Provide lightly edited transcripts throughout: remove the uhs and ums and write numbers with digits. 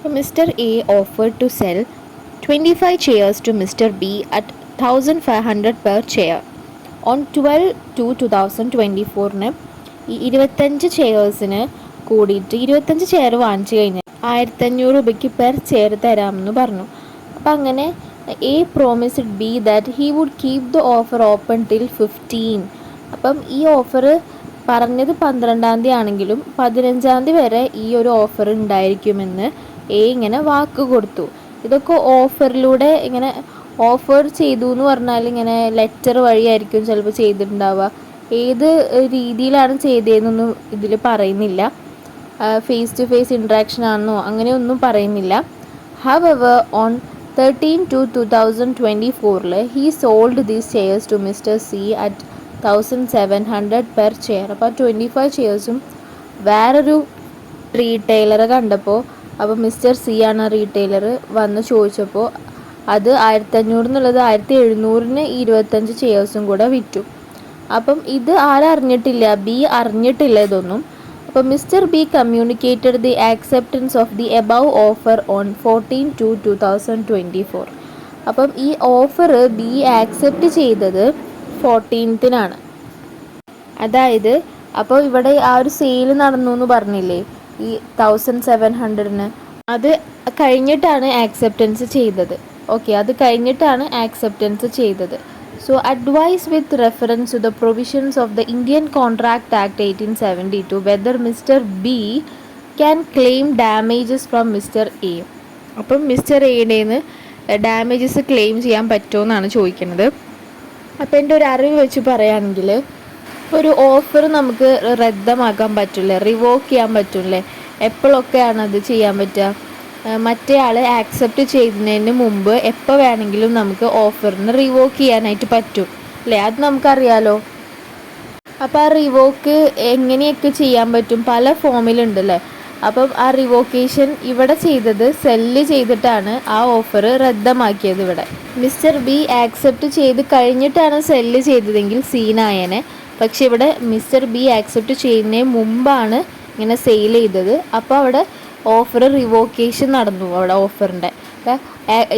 Mr. A offered to sell 25 chairs to Mr. B at 1500 per chair. On 12/2/2024 ഈ 25 ചെയേഴ്സിന് കൂടിയിട്ട് 25 chair വാങ്ങിച്ചു കഴിഞ്ഞാൽ 1500 per chair തരാമെന്ന് പറഞ്ഞു. അപ്പം അങ്ങനെ A promised B that he would keep the offer open till 15. അപ്പം ഈ ഓഫർ പറഞ്ഞത് 12-ാം തീയതി ആണെങ്കിലും 15-ാം തീയതി വരെ ഈ ഒരു ഓഫർ ഉണ്ടായിരിക്കുമെന്ന് എ ഇങ്ങനെ വാക്ക് കൊടുത്തു. ഇതൊക്കെ ഓഫറിലൂടെ ഇങ്ങനെ ഓഫർ ചെയ്തു എന്ന് പറഞ്ഞാൽ ഇങ്ങനെ ലെറ്റർ വഴിയായിരിക്കും ചിലപ്പോൾ ചെയ്തിട്ടുണ്ടാവുക. ഏത് രീതിയിലാണ് ചെയ്തതെന്നൊന്നും ഇതിൽ പറയുന്നില്ല. ഫേസ് ടു ഫേസ് ഇൻട്രാക്ഷൻ ആണെന്നോ അങ്ങനെയൊന്നും പറയുന്നില്ല. However on 13/2/2024 he sold these shares to Mr. C at 1700 per chair. അപ്പോൾ 25 ചെയേഴ്സും വേറൊരു റീറ്റെയിലറെ കണ്ടപ്പോൾ, അപ്പോൾ മിസ്റ്റർ സി ആണ് റീറ്റെയിലർ വന്ന് ചോദിച്ചപ്പോൾ അത് 1500 എന്നുള്ളത് 1700-ന് 25 ചെയേഴ്സും കൂടെ വിറ്റു. അപ്പം ഇത് ആരറിഞ്ഞിട്ടില്ല, ബി അറിഞ്ഞിട്ടില്ല ഇതൊന്നും. അപ്പോൾ mister B communicated the acceptance of the above offer on 14/2/2024. അപ്പം ഈ ഓഫർ ബി ആക്സെപ്റ്റ് ചെയ്തത് 14-നാണ്. അതായത് അപ്പോൾ ഇവിടെ ആ ഒരു സെയിൽ നടന്നു എന്ന് പറഞ്ഞില്ലേ ഈ 1700-ന്, അത് കഴിഞ്ഞിട്ടാണ് ആക്സെപ്റ്റൻസ് ചെയ്തത്. ഓക്കെ, അത് കഴിഞ്ഞിട്ടാണ് ആക്സെപ്റ്റൻസ് ചെയ്തത്. So advise with reference to the provisions of the Indian Contract Act 1872 whether Mr. B can claim damages from Mr. A. അപ്പം മിസ്റ്റർ എയുടേന്ന് ഡാമേജസ് ക്ലെയിം ചെയ്യാൻ പറ്റുമോ എന്നാണ് ചോദിക്കുന്നത്. അപ്പോൾ എൻ്റെ ഒരു അറിവ് വെച്ച് പറയുകയാണെങ്കിൽ ഒരു ഓഫർ നമുക്ക് റദ്ദമാക്കാൻ പറ്റില്ലേ, റിവോക്ക് ചെയ്യാൻ പറ്റില്ലേ, എപ്പോഴൊക്കെയാണ് അത് ചെയ്യാൻ പറ്റുക? മറ്റേ ആൾ ആക്സെപ്റ്റ് ചെയ്യുന്നതിന് മുമ്പ് എപ്പോൾ വേണമെങ്കിലും നമുക്ക് ഓഫറിന് റിവോക്ക് ചെയ്യാനായിട്ട് പറ്റും അല്ലേ, അത് നമുക്കറിയാലോ. അപ്പോൾ ആ റിവോക്ക് എങ്ങനെയൊക്കെ ചെയ്യാൻ പറ്റും, പല ഫോമിലുണ്ടല്ലേ. അപ്പം ആ റിവോക്കേഷൻ ഇവിടെ ചെയ്തത് സെല്ല് ചെയ്തിട്ടാണ് ആ ഓഫർ റദ്ദമാക്കിയത്. ഇവിടെ മിസ്റ്റർ ബി ആക്സെപ്റ്റ് ചെയ്ത് കഴിഞ്ഞിട്ടാണ് സെല്ല് ചെയ്തതെങ്കിൽ സീനായനെ. പക്ഷെ ഇവിടെ മിസ്റ്റർ ബി ആക്സെപ്റ്റ് ചെയ്യുന്നതിന് മുമ്പാണ് ഇങ്ങനെ സെയിൽ ചെയ്തത്. അപ്പോൾ അവിടെ ഓഫർ റിവോക്കേഷൻ നടന്നു. അവിടെ ഓഫറിൻ്റെ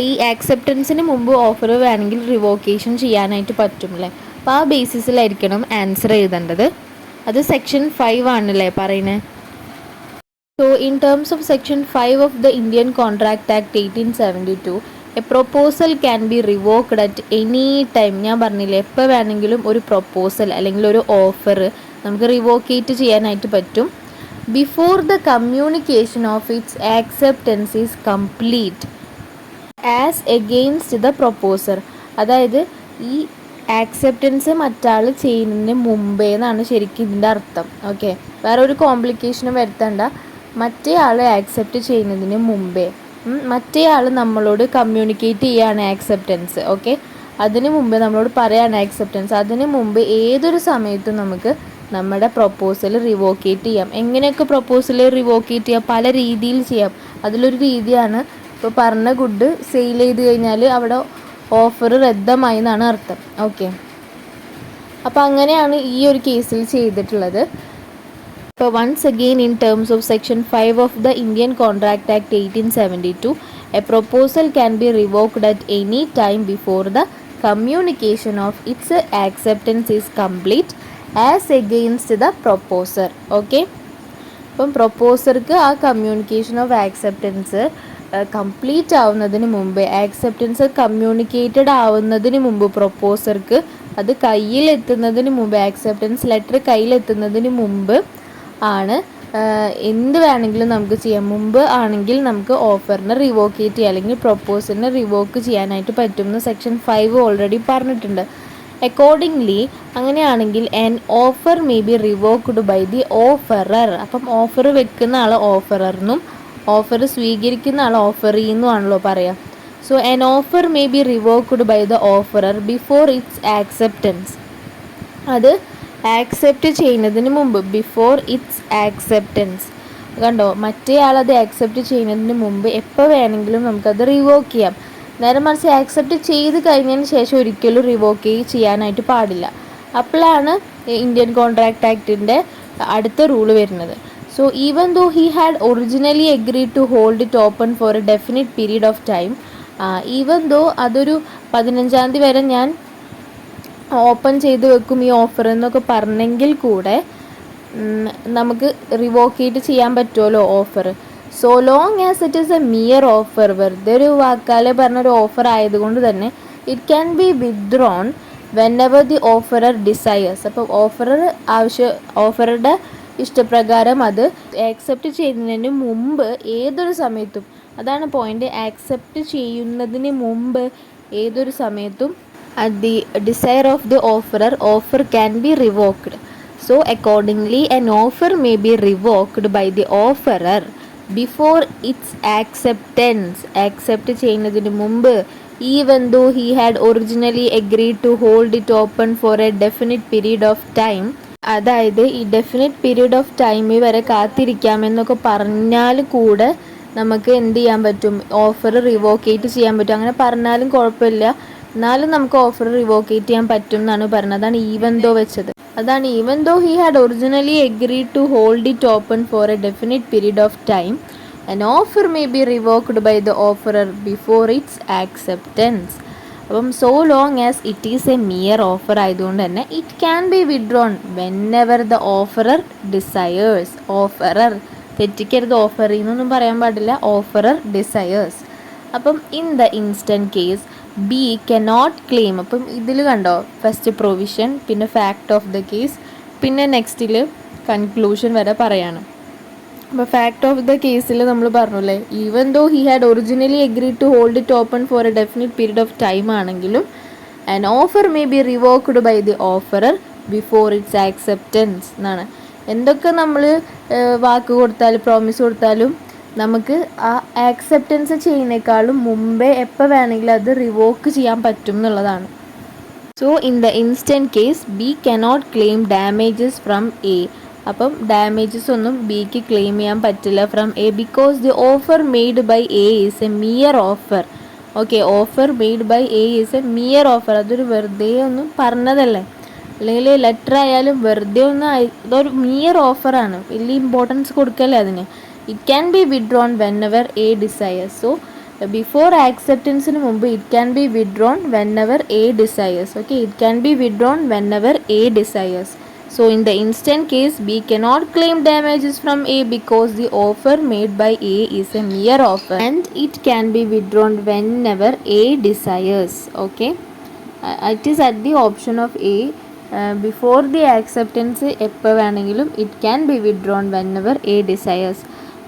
ഈ ആക്സെപ്റ്റൻസിന് മുമ്പ് ഓഫർ വേണമെങ്കിൽ റിവോക്കേഷൻ ചെയ്യാനായിട്ട് പറ്റും അല്ലേ. അപ്പോൾ ആ ബേസിസിലായിരിക്കണം ആൻസർ എഴുതേണ്ടത്. അത് സെക്ഷൻ 5 ആണല്ലേ പറയുന്നത്. So in terms of section 5 of the Indian contract act 1872 a proposal can be revoked at any time. ഞാൻ പറഞ്ഞില്ലേ, എപ്പോൾ വേണമെങ്കിലും ഒരു പ്രൊപ്പോസൽ അല്ലെങ്കിൽ ഒരു ഓഫർ നമുക്ക് റിവോക്കേറ്റ് ചെയ്യാനായിട്ട് പറ്റും. Before the communication of its acceptance is complete as against the proposer. അതായത് ഈ ആക്സെപ്റ്റൻസ് മറ്റാൾ ചെയ്യുന്നതിന് മുമ്പേ എന്നാണ് ശരിക്കും ഇതിൻ്റെ അർത്ഥം. ഓക്കെ, വേറെ ഒരു കോംപ്ലിക്കേഷനും വരുത്തണ്ട. മറ്റേ ആൾ ആക്സെപ്റ്റ് ചെയ്യുന്നതിന് മുമ്പേ, മറ്റേ ആൾ നമ്മളോട് കമ്മ്യൂണിക്കേറ്റ് ചെയ്യാണ് ആക്സെപ്റ്റൻസ്. ഓക്കെ, അതിന് മുമ്പേ നമ്മളോട് പറയാണ് ആക്സെപ്റ്റൻസ്. അതിന് മുമ്പ് ഏതൊരു സമയത്തും നമുക്ക് നമ്മുടെ പ്രൊപ്പോസൽ റിവോക്കേറ്റ് ചെയ്യാം. എങ്ങനെയൊക്കെ പ്രൊപ്പോസൽ റിവോക്കേറ്റ് ചെയ്യാം, പല രീതിയിൽ ചെയ്യാം. അതിലൊരു രീതിയാണ് ഇപ്പോൾ പറഞ്ഞ ഗുഡ് സെയിൽ ചെയ്ത് കഴിഞ്ഞാൽ അവിടെ ഓഫർ റദ്ദമായി എന്നാണ് അർത്ഥം. ഓക്കെ, അപ്പോൾ അങ്ങനെയാണ് ഈ ഒരു കേസിൽ ചെയ്തിട്ടുള്ളത്. ഇപ്പോൾ once again in terms of section 5 of the Indian contract act 1872 a proposal can be revoked at any time before the communication of its acceptance is complete as against the proposer. Okay, അപ്പം പ്രൊപ്പോസർക്ക് ആ communication of acceptance complete ആവുന്നതിന് മുമ്പ്, acceptance communicated ആവുന്നതിന് മുമ്പ്, പ്രൊപ്പോസർക്ക് അത് കയ്യിലെത്തുന്നതിന് മുമ്പ്, acceptance letter കയ്യിലെത്തുന്നതിന് മുമ്പ് ആണ് എന്ത് വേണമെങ്കിലും നമുക്ക് ചെയ്യാം. മുമ്പ് ആണെങ്കിൽ നമുക്ക് ഓഫറിനെ റിവോക്കേറ്റ് ചെയ്യാം അല്ലെങ്കിൽ പ്രൊപ്പോസലിനെ റിവോക്ക് ചെയ്യാനായിട്ട് പറ്റുമെന്ന് സെക്ഷൻ 5 ഓൾറെഡി പറഞ്ഞിട്ടുണ്ട്. അക്കോർഡിംഗ്ലി അങ്ങനെയാണെങ്കിൽ an offer may be revoked by the offerer. അപ്പം ഓഫർ വെക്കുന്ന ആൾ ഓഫററിനും ഓഫർ സ്വീകരിക്കുന്ന ആൾ ഓഫറീന്നും ആണല്ലോ പറയാം. So an offer may be revoked by the offerer before its acceptance. അത് ആക്സെപ്റ്റ് ചെയ്യുന്നതിന് മുമ്പ്, ബിഫോർ ഇറ്റ്സ് ആക്സെപ്റ്റൻസ്. കണ്ടോ, മറ്റേ ആൾ അത് ആക്സെപ്റ്റ് ചെയ്യുന്നതിന് മുമ്പ് എപ്പോൾ വേണമെങ്കിലും നമുക്കത് റിവോക്ക് ചെയ്യാം. നേരെ മറിച്ച് ആക്സെപ്റ്റ് ചെയ്ത് കഴിഞ്ഞതിന് ശേഷം ഒരിക്കലും റിവോക്ക് ചെയ്യാനായിട്ട് പാടില്ല. അപ്പോഴാണ് ഇന്ത്യൻ കോൺട്രാക്ട് ആക്ടിൻ്റെ അടുത്ത റൂള് വരുന്നത്. So even though he had originally agreed to hold it open for a definite period of time, even though അതൊരു 15-ാം തീയതി വരെ ഞാൻ ഓപ്പൺ ചെയ്ത് വെക്കും ഈ ഓഫർ എന്നൊക്കെ പറഞ്ഞെങ്കിൽ കൂടെ നമുക്ക് റിവോക്കേറ്റ് ചെയ്യാൻ പറ്റുമല്ലോ offer. So long as it is a mere offer, വെറുതെ ഒരു വാക്കാലെ പറഞ്ഞൊരു ഓഫർ ആയതുകൊണ്ട് തന്നെ it can be withdrawn whenever the offerer desires. അപ്പോൾ ഓഫറുടെ ഇഷ്ടപ്രകാരം അത് ആക്സെപ്റ്റ് ചെയ്യുന്നതിന് മുമ്പ് ഏതൊരു സമയത്തും, അതാണ് പോയിന്റ്, ആക്സെപ്റ്റ് ചെയ്യുന്നതിന് മുമ്പ് ഏതൊരു സമയത്തും at the desire of the offer can be revoked. So accordingly an offer may be revoked by the offerer before its acceptance. Accept ചെയ്യുന്നതിന് മുമ്പ്, even though he had originally agreed to hold it open for a definite period of time. അതായത് ഈ definite period of time വരെ കാത്തിരിക്കാമെന്നൊക്കെ പറഞ്ഞാൽ കൂടെ നമുക്ക് എന്ത് ചെയ്യാൻ പറ്റും, ഓഫർ റിവോക്കേറ്റ് ചെയ്യാൻ പറ്റും. അങ്ങനെ പറഞ്ഞാലും കുഴപ്പമില്ല, എന്നാലും നമുക്ക് ഓഫർ റിവോക്കേറ്റ് ചെയ്യാൻ പറ്റും എന്നാണ് പറയുന്നത്. അതാണ് ഈവൻ ദോ വെച്ചത്. അതാണ് even though he had originally agreed to hold it open for a definite period of time, an offer may be revoked by the offerer before its acceptance. അപ്പം so long as it is a mere offer ആയതുകൊണ്ട് തന്നെ it can be withdrawn whenever the offerer desires. Offerer തെറ്റിക്കരുത്, ഓഫറിൽ നിന്നൊന്നും പറയാൻ പാടില്ല, offerer desires. അപ്പം in the instant case B cannot claim. അപ്പം ഇതിൽ കണ്ടോ, ഫസ്റ്റ് പ്രൊവിഷൻ, പിന്നെ ഫാക്ട് ഓഫ് ദ കേസ്, പിന്നെ നെക്സ്റ്റിൽ കൺക്ലൂഷൻ വരെ പറയാണ്. അപ്പോൾ ഫാക്ട് ഓഫ് ദ കേസിൽ നമ്മൾ പറഞ്ഞല്ലേ, even though he had originally agreed to hold it open for a definite period of time ആണെങ്കിലും an offer may be revoked by the offerer before its acceptance എന്നാണ്. എന്തൊക്കെ നമ്മൾ വാക്ക് കൊടുത്താലും പ്രോമിസ് കൊടുത്താലും നമുക്ക് ആ ആക്സെപ്റ്റൻസ് ചെയ്യുന്നേക്കാളും മുമ്പേ എപ്പോൾ വേണമെങ്കിലും അത് റിവോക്ക് ചെയ്യാൻ പറ്റും എന്നുള്ളതാണ്. So in the instant case B cannot claim damages from A. അപ്പം ഡാമേജസ് ഒന്നും ബിക്ക് ക്ലെയിം ചെയ്യാൻ പറ്റില്ല from A, because the offer made by A is a mere offer. Okay, offer made by A is a mere offer. അതൊരു വെറുതെ ഒന്നും പറഞ്ഞതല്ലേ, അല്ലെങ്കിൽ ലെറ്റർ ആയാലും വെറുതെ ഒന്ന് ഇതൊരു മിയർ ഓഫറാണ്, വലിയ ഇമ്പോർട്ടൻസ് കൊടുക്കല്ലേ അതിന്. It can be withdrawn whenever A desires. So before ആക്സെപ്റ്റൻസിന് മുമ്പ് it can be withdrawn whenever A desires. Okay, it can be withdrawn whenever A desires. So in the instant case B cannot claim damages from A because the offer made by A is a mere offer and it can be withdrawn whenever A desires. Okay, it is at the option of A. Before the acceptance എപ്പോൾ വേണമെങ്കിലും it can be withdrawn whenever A desires.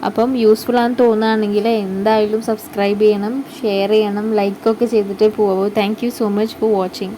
അപ്പം useful ആണെന്ന് തോന്നുകയാണെങ്കിൽ എന്തായാലും subscribe ചെയ്യണം, share ചെയ്യണം, ലൈക്കൊക്കെ ചെയ്തിട്ടേ പോകാവൂ. Thank you so much for watching.